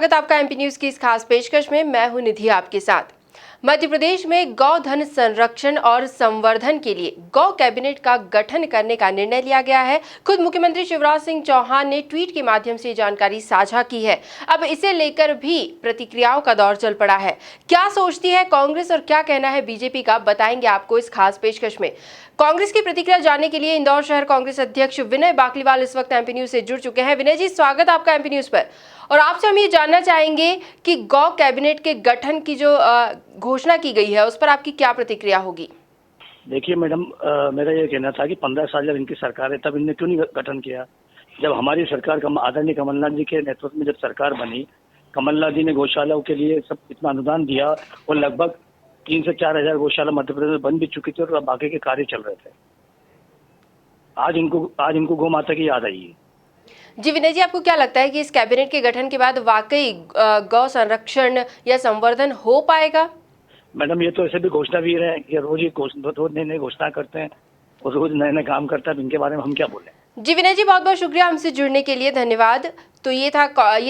स्वागत आपका MP news की इस खास पेशकश में। मैं हूं निधि आपके साथ। मध्य प्रदेश में गौधन संरक्षण और संवर्धन के लिए गौ कैबिनेट का गठन करने का निर्णय लिया गया है। खुद मुख्यमंत्री शिवराज सिंह चौहान ने ट्वीट के माध्यम से जानकारी साझा की है। अब इसे लेकर भी प्रतिक्रियाओं का दौर चल पड़ा है। क्या सोचती है कांग्रेस और क्या कहना है बीजेपी का, बताएंगे आपको इस खास पेशकश में। कांग्रेस की प्रतिक्रिया जानने के लिए इंदौर शहर कांग्रेस अध्यक्ष विनय बाकलीवाल इस वक्त एमपी न्यूज से जुड़ चुके हैं। विनय जी, स्वागत आपका एमपी न्यूज पर। और आपसे हम ये जानना चाहेंगे कि गौ कैबिनेट के गठन की जो घोषणा की गई है उस पर आपकी क्या प्रतिक्रिया होगी? देखिए मैडम, मेरा ये कहना था कि 15 साल जब इनकी सरकार है तब इनने क्यों नहीं गठन किया। जब हमारी सरकार आदरणीय कमलनाथ जी के नेतृत्व में जब सरकार बनी, कमलनाथ जी ने गौशालाओं के लिए सब इतना अनुदान दिया और लगभग 3 से 4 हजार गौशाला मध्य प्रदेश में बन भी चुकी थी और बाकी के कार्य चल रहे थे। आज इनको गौ माता की याद आई है। जी विनय जी, आपको क्या लगता है कि इस कैबिनेट के गठन के बाद वाकई गौ संरक्षण या संवर्धन हो पाएगा? मैडम, ये तो ऐसे भी घोषणावीर है कि रोज नई नई घोषणा करते हैं और रोज नए नए काम करते हैं। इनके बारे में हम क्या बोले। जी विनय जी, बहुत बहुत शुक्रिया हमसे जुड़ने के लिए, धन्यवाद। तो ये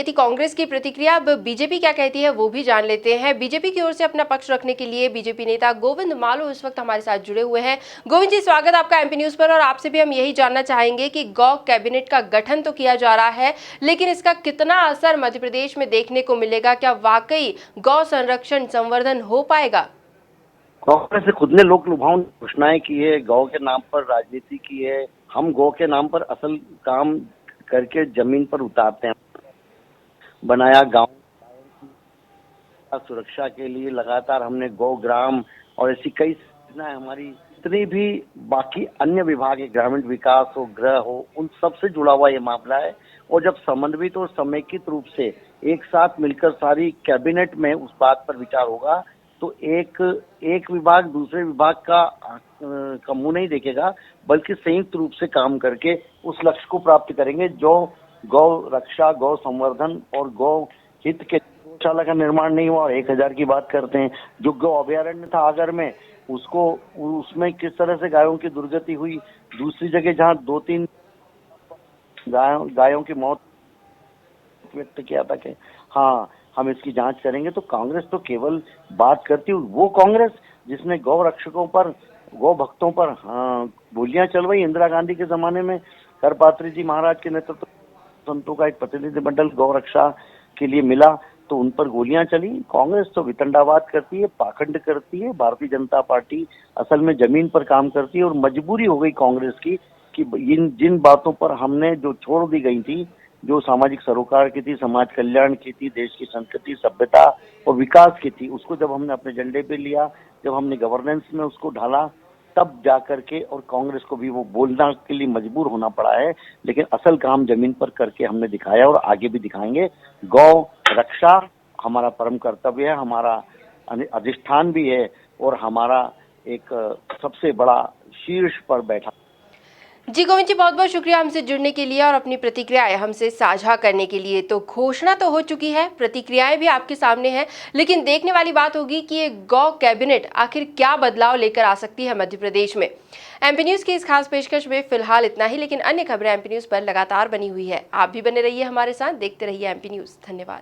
थी कांग्रेस की प्रतिक्रिया। अब बीजेपी क्या कहती है वो भी जान लेते हैं। बीजेपी की ओर से अपना पक्ष रखने के लिए बीजेपी नेता गोविंद मालू इस वक्त हमारे साथ जुड़े हुए हैं। गोविंद जी, स्वागत आपका एमपी न्यूज पर। और आपसे भी हम यही जानना चाहेंगे कि गौ कैबिनेट का गठन तो किया जा रहा है, लेकिन इसका कितना असर मध्य प्रदेश में देखने को मिलेगा? क्या वाकई गौ संरक्षण संवर्धन हो पाएगा? कांग्रेस ने खुद ने लोक लुभावनी घोषणाएं की है, गौ के नाम पर राजनीति की है। हम गौ के नाम पर असल काम करके जमीन पर उतारते हैं। बनाया गांव सुरक्षा के लिए लगातार हमने गौ ग्राम और ऐसी कई योजनाएं हमारी जितनी भी बाकी अन्य विभाग है, ग्रामीण विकास हो, गृह हो, उन सब से जुड़ा हुआ ये मामला है। और जब समन्वित और समेकित रूप से एक साथ मिलकर सारी कैबिनेट में उस बात पर विचार होगा तो एक विभाग दूसरे विभाग का मुंह नहीं देखेगा, बल्कि संयुक्त रूप से काम करके उस लक्ष्य को प्राप्त करेंगे जो गौ रक्षा, गौ संवर्धन और गौ हित के। गौशाला का निर्माण नहीं हुआ और 1000 की बात करते हैं। जो गौ अभयारण्य था आगर में, उसमें किस तरह से गायों की दुर्गति हुई। दूसरी जगह जहाँ 2-3 गायों की मौत व्यक्त किया था कि हाँ हम इसकी जांच करेंगे। तो कांग्रेस तो केवल बात करती है, वो कांग्रेस जिसने गौ रक्षकों पर, गौ भक्तों पर गोलियां चलवाई। इंदिरा गांधी के जमाने में करपात्री जी महाराज के नेतृत्व संतों का एक प्रतिनिधिमंडल गौ रक्षा के लिए मिला तो उन पर गोलियां चली। कांग्रेस तो वितंडावाद करती है, पाखंड करती है। भारतीय जनता पार्टी असल में जमीन पर काम करती है और मजबूरी हो गई कांग्रेस की कि जिन बातों पर हमने जो छोड़ दी गई थी, जो सामाजिक सरोकार की थी, समाज कल्याण की थी, देश की संस्कृति, सभ्यता और विकास की थी, उसको जब हमने अपने झंडे पे लिया, जब हमने गवर्नेंस में उसको ढाला, तब जाकर के और कांग्रेस को भी वो बोलना के लिए मजबूर होना पड़ा है। लेकिन असल काम जमीन पर करके हमने दिखाया और आगे भी दिखाएंगे। गौ रक्षा हमारा परम कर्तव्य है, हमारा अधिष्ठान भी है और हमारा एक सबसे बड़ा शीर्ष पर बैठा। जी गोविंद जी, बहुत बहुत शुक्रिया हमसे जुड़ने के लिए और अपनी प्रतिक्रियाएं हमसे साझा करने के लिए। तो घोषणा तो हो चुकी है, प्रतिक्रियाएं भी आपके सामने हैं, लेकिन देखने वाली बात होगी कि ये गौ कैबिनेट आखिर क्या बदलाव लेकर आ सकती है मध्य प्रदेश में। एमपी न्यूज की इस खास पेशकश में फिलहाल इतना ही, लेकिन अन्य खबरें एमपी न्यूज पर लगातार बनी हुई है। आप भी बने रहिए हमारे साथ, देखते रहिए एमपी न्यूज। धन्यवाद।